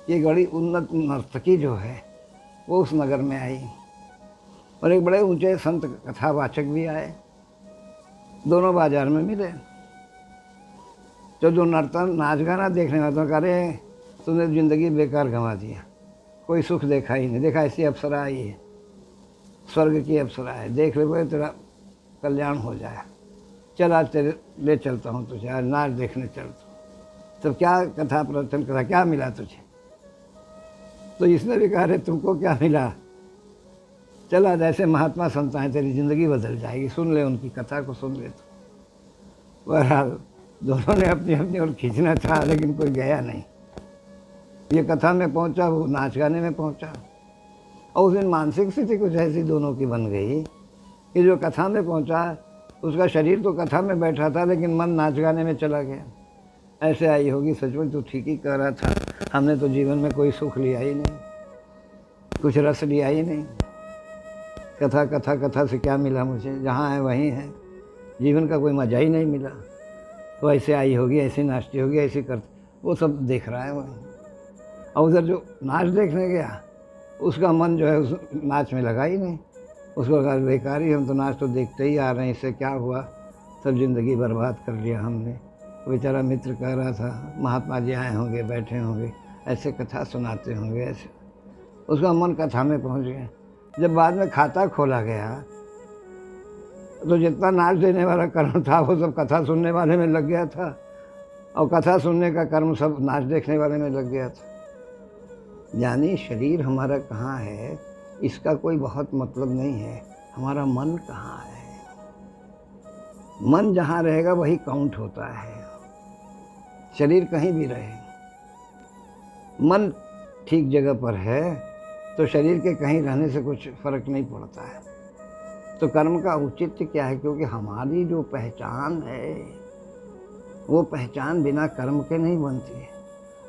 ये बड़ी उन्नत नर्तकी जो है वो उस नगर में आई, और एक बड़े ऊंचे संत कथावाचक भी आए। दोनों बाजार में मिले। तो जो नर्तन नाच गाना देखने वाला तो कह रहे तुमने ज़िंदगी बेकार गंवा दिया, कोई सुख देखा ही नहीं, देखा ऐसी अप्सरा आई है, स्वर्ग की अप्सरा है, देख ले बोले तेरा कल्याण हो जाए, चल आज तेरे ले चलता हूँ तुझे, आज नाच देखने चलता हूँ। तब क्या कथा प्रवचन करा, क्या मिला तुझे? तो इसने भी कहा अरे तुमको क्या मिला, चल आज ऐसे महात्मा संत हैं, तेरी ज़िंदगी बदल जाएगी, सुन ले उनकी कथा को, सुन ले। तो बहरहाल दोनों ने अपनी अपनी ओर खींचना चाहा, लेकिन कोई गया नहीं। ये कथा में पहुंचा, वो नाच गाने में पहुंचा, और उस दिन मानसिक स्थिति कुछ ऐसी दोनों की बन गई कि जो कथा में पहुंचा उसका शरीर तो कथा में बैठा था, लेकिन मन नाच गाने में चला गया। ऐसे आई होगी, सचमुच तो ठीक ही कह रहा था, हमने तो जीवन में कोई सुख लिया ही नहीं, कुछ रस लिया ही नहीं, कथा कथा कथा से क्या मिला मुझे, जहाँ है वहीं है, जीवन का कोई मज़ा ही नहीं मिला। तो ऐसे आई होगी, ऐसी नाचती होगी, ऐसी करती, वो सब देख रहा है वहीं। और उधर जो नाच देखने गया उसका मन जो है उस नाच में लगा ही नहीं, उसको कहा बेकार ही, हम तो नाच तो देखते ही आ रहे हैं, इससे क्या हुआ, सब ज़िंदगी बर्बाद कर लिया हमने। बेचारा मित्र कह रहा था महात्मा जी आए होंगे, बैठे होंगे, ऐसे कथा सुनाते होंगे, ऐसे उसका मन कथा में पहुंच गया। जब बाद में खाता खोला गया तो जितना नाच देने वाला कर्म था वो सब कथा सुनने वाले में लग गया था, और कथा सुनने का कर्म सब नाच देखने वाले में लग गया था। यानी शरीर हमारा कहाँ है इसका कोई बहुत मतलब नहीं है, हमारा मन कहाँ है। मन जहाँ रहेगा वही काउंट होता है, शरीर कहीं भी रहे, मन ठीक जगह पर है तो शरीर के कहीं रहने से कुछ फर्क नहीं पड़ता है। तो कर्म का औचित्य क्या है, क्योंकि हमारी जो पहचान है वो पहचान बिना कर्म के नहीं बनती है।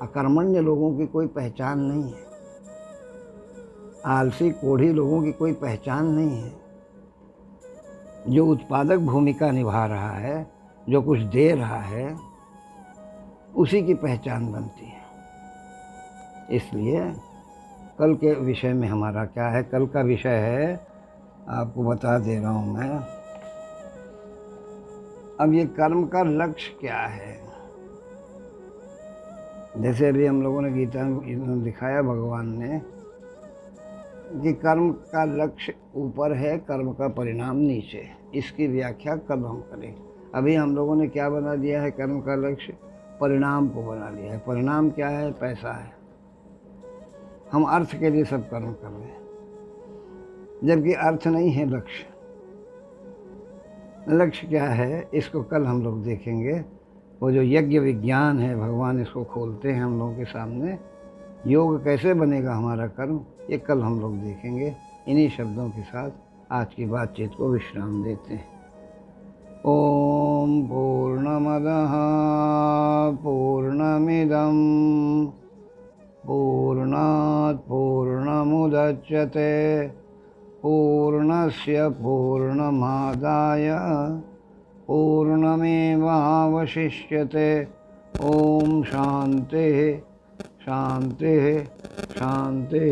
अकर्मण्य लोगों की कोई पहचान नहीं है, आलसी कोढ़ी लोगों की कोई पहचान नहीं है। जो उत्पादक भूमिका निभा रहा है, जो कुछ दे रहा है, उसी की पहचान बनती है। इसलिए कल के विषय में हमारा क्या है, कल का विषय है आपको बता दे रहा हूँ मैं। अब ये कर्म का लक्ष्य क्या है, जैसे अभी हम लोगों ने गीता में दिखाया भगवान ने कि कर्म का लक्ष्य ऊपर है, कर्म का परिणाम नीचे। इसकी व्याख्या कल हम करें। अभी हम लोगों ने क्या बना दिया है, कर्म का लक्ष्य परिणाम को बना लिया है। परिणाम क्या है, पैसा है। हम अर्थ के लिए सब कर्म कर रहे हैं, जबकि अर्थ नहीं है लक्ष्य। लक्ष्य क्या है इसको कल हम लोग देखेंगे। वो जो यज्ञ विज्ञान है भगवान इसको खोलते हैं हम लोगों के सामने। योग कैसे बनेगा हमारा कर्म, ये कल हम लोग देखेंगे। इन्हीं शब्दों के साथ आज की बातचीत को विश्राम देते हैं। ओम पूर्णमदः पूर्णमिदं पूर्णात् पूर्णमुदच्यते पूर्णस्य पूर्णमादाय पूर्णमेवावशिष्यते। ओम शांति शांति शांति।